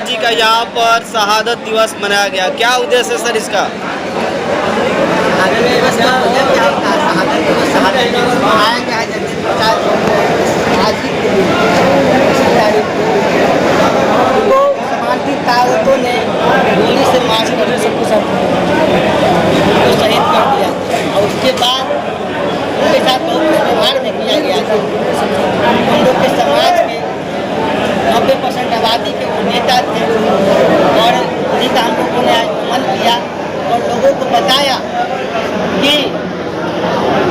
समाज जी का यहाँ पर शहादत दिवस मनाया गया, क्या उद्देश्य है सर इसका? शहादत दिवस का उद्देश्य क्या था? शहादत दिवस मनाया गया है जैसे 50 आज़ादी के लिए इसी तारीख को समाज की ताकतों ने गोली से मार कर सबको शहीद कर दिया और उसके बाद उनके साथ बहुत व्यवहार भी किया गया था। हम लोग के समाज के 90% आबादी के वो नेता थे और उन्हीं का हम लोगों ने आज मन किया और लोगों को बताया कि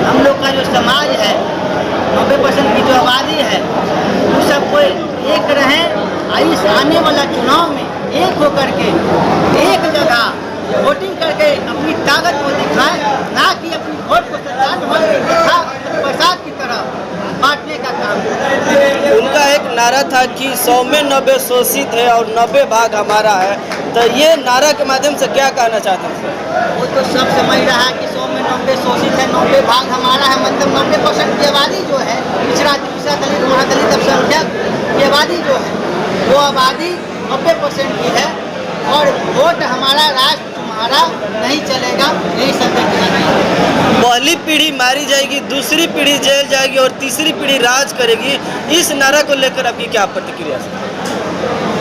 हम लोग का जो समाज है 90% की जो आबादी है वो सब कोई एक रहें। इस आने वाला चुनाव में एक होकर के एक जगह वोटिंग करके अपनी ताकत को दिखाएं, ना कि अपनी वोट को सत्तान प्रसाद की तरह बांटने का काम। उनका एक नारा था कि 100 में 90 शोषित है और 90 भाग हमारा है, तो ये नारा के माध्यम से क्या कहना चाहते हैं? वो तो सब समझ रहा है कि 100 में 90 शोषित है, 90 भाग हमारा है, मतलब 90% की आबादी जो है पिछड़ा दलित महादलित अल्पसंख्यक की आबादी जो है वो आबादी 90% की है और वोट हमारा राष्ट्र तुम्हारा नहीं चलेगा, यही संदेश दिया गया। पहली पीढ़ी मारी जाएगी, दूसरी पीढ़ी जेल जाएगी और तीसरी पीढ़ी राज करेगी, इस नारा को लेकर आपकी क्या प्रतिक्रिया है?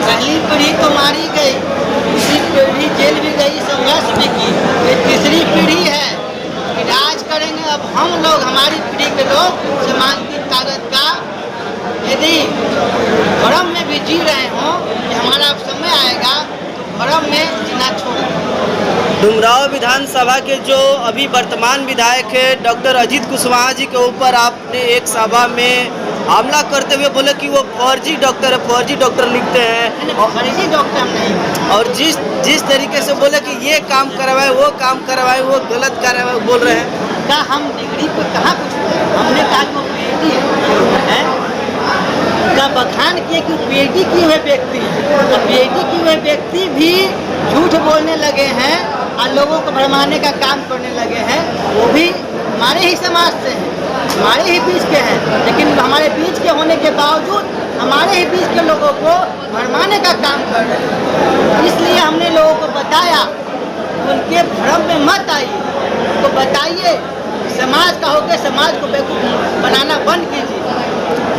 पहली पीढ़ी तो मारी गई, दूसरी पीढ़ी जेल भी गई, संघर्ष भी की, ये तीसरी पीढ़ी है कि राज करेंगे। अब हम लोग हमारी पीढ़ी के लोग समाज की ताकत का यदि भ्रम में भी जी रहे हों कि हमारा अब समय आएगा तो भ्रम में जीना छोड़। डुमरांव विधानसभा के जो अभी वर्तमान विधायक है डॉक्टर अजीत कुशवाहा जी के ऊपर आपने एक सभा में हमला करते हुए बोले कि वो फर्जी डॉक्टर है, फर्जी डॉक्टर लिखते हैं और फर्जी डॉक्टर नहीं, और जिस तरीके से बोले कि ये काम करवाए वो काम करवाए वो गलत करवाए बोल रहे हैं। क्या हम डिग्री पे कहाँ कुछ हमने कहा कि वो पीएचडी है का बखान किए कि पीएचडी किए हुए व्यक्ति और पीएचडी किए हुए व्यक्ति भी झूठ बोलने लगे हैं और लोगों को भरमाने का काम करने लगे हैं। वो भी हमारे ही समाज से हैं, हमारे ही बीच के हैं, लेकिन हमारे बीच के होने के बावजूद हमारे ही बीच के लोगों को भरमाने का काम कर रहे हैं। इसलिए हमने लोगों को बताया उनके भ्रम में मत आइए, तो बताइए समाज का होकर समाज को बेवकूफ़ बनाना बंद कीजिए।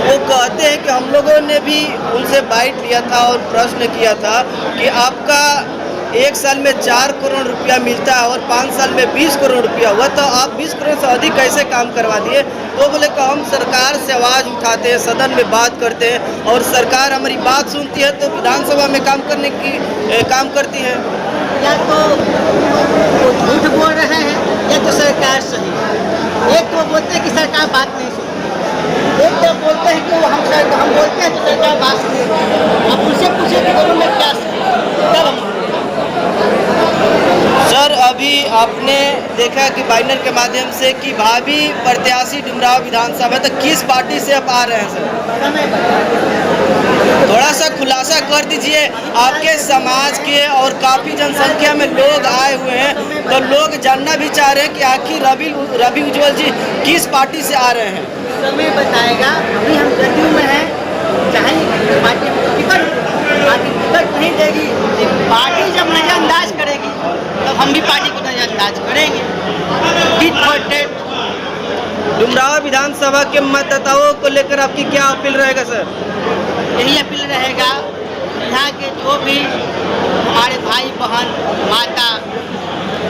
वो कहते हैं कि हम लोगों ने भी उनसे बाइट लिया था और प्रश्न किया था कि आपका 1 साल में 4 करोड़ रुपया मिलता है और 5 साल में 20 करोड़ रुपया हुआ, तो आप 20 करोड़ से अधिक कैसे काम करवा दिए? तो बोले कि हम सरकार से आवाज़ उठाते हैं, सदन में बात करते हैं और सरकार हमारी बात सुनती है तो विधानसभा में काम करने की काम करती है। या तो वो झूठ बोल रहे हैं या तो सरकार सही है। एक तो बोलते हैं कि सरकार बात नहीं सुनती, एक तो बोलते हैं कि वो हम बोलते हैं तो सरकार बात सुनती। अब उनसे पूछे कि दोनों में क्या सही है, तब हम सर अभी आपने देखा कि बैनर के माध्यम से कि भावी प्रत्याशी डुमरांव विधानसभा तो किस पार्टी से आप आ रहे हैं सर? समय बताएं। थोड़ा सा खुलासा कर दीजिए। आपके समाज के और काफ़ी जनसंख्या में लोग आए हुए हैं, तो लोग जानना भी चाह रहे हैं कि आखिर रवि उज्ज्वल जी किस पार्टी से आ रहे हैं? समय बताएगा। अभी हम जदयू में हैं, चाहे पार्टी टिकट नहीं देगी, पार्टी जब नज़रअंदाज करेगी तब हम भी पार्टी को नज़रअंदाज करेंगे। Tit for tat. डुमरांव विधानसभा के मतदाताओं को लेकर आपकी क्या अपील रहेगा सर? यही अपील रहेगा, यहाँ के जो भी हमारे भाई बहन माता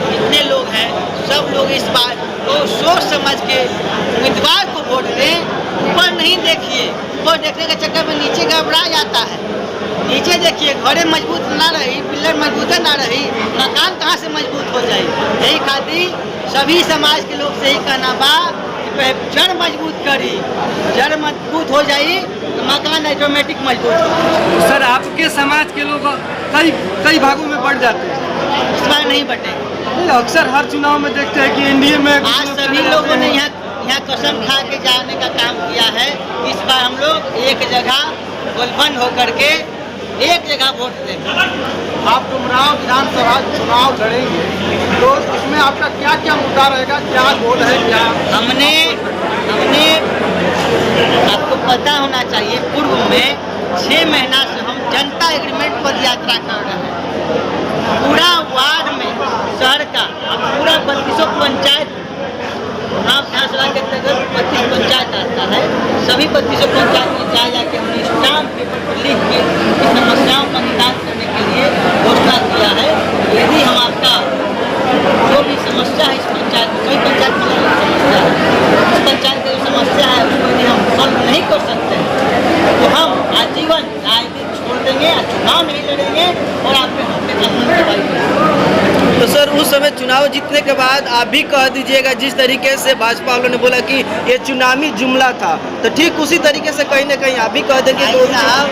जितने लोग हैं सब लोग इस बार को सोच समझ के उम्मीदवार को वोट दें। ऊपर नहीं देखिए, ऊपर देखने के चक्कर में नीचे घबरा जाता है। नीचे देखिए, घरें मजबूत ना रही, पिलर मजबूत ना रही, मकान कहाँ से मजबूत हो जाए। यही खातिर सभी समाज के लोग से ही कहना बा कि जड़ मजबूत करी, जड़ मजबूत हो जाए तो मकान ऑटोमेटिक मजबूत हो। सर आपके समाज के लोग कई भागों में बढ़ जाते हैं, इस बार नहीं बटेंगे। अक्सर हर चुनाव में देखते हैं कि एनडीए में आज सभी लोगों ने यहाँ कसम खा के जाने का काम किया है। इस बार हम लोग एक जगह गोलबंद होकर के एक जगह वोट देंगे। आप डुमरांव विधानसभा चुनाव लड़ेंगे तो इसमें आपका क्या क्या मुद्दा रहेगा, क्या गोल है, क्या हमने आपको पता होना चाहिए, पूर्व में 6 महीना से हम जनता एग्रीमेंट पद यात्रा कर रहे हैं। पूरा वार्ड में शहर का पूरा 3200 पंचायत चुनाव विधानसभा के अंतर्गत 32 पंचायत आता है। सभी 3200 पंचायत में जा जाके हमने स्टाम्प पेपर पर लिख के उनकी समस्याओं का निदान करने के लिए घोषणा किया है। यदि हम आपका जो भी समस्या है इस पंचायत में, कई पंचायत में समस्या है, इस पंचायत की जो समस्या है उसको यदि हम सॉल्व नहीं कर सकते तो हम आजीवन राजनीति छोड़ देंगे, चुनाव नहीं लड़ेंगे और आपके हम पे कानून कार्रवाई करेंगे। तो सर उस समय चुनाव जीतने के बाद आप भी कह दीजिएगा, जिस तरीके से भाजपा वालों ने बोला कि ये चुनावी जुमला था, तो ठीक उसी तरीके से कहीं ना कहीं आप भी कह देंगे भाई साहब,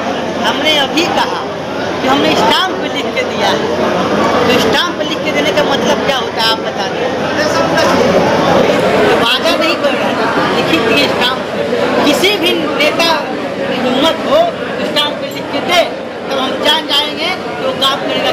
हमने अभी कहा कि हमने स्टाम्प पे लिख के दिया है। तो स्टाम्प पे लिख के देने का मतलब क्या होता है आप बता दें। तो वादा नहीं कर रहे, लिखित दिए स्टाम्प। किसी भी नेता की हिम्मत हो स्टाम्प पे लिख के दे, तब हम जान जाएंगे कि वो काम करेगा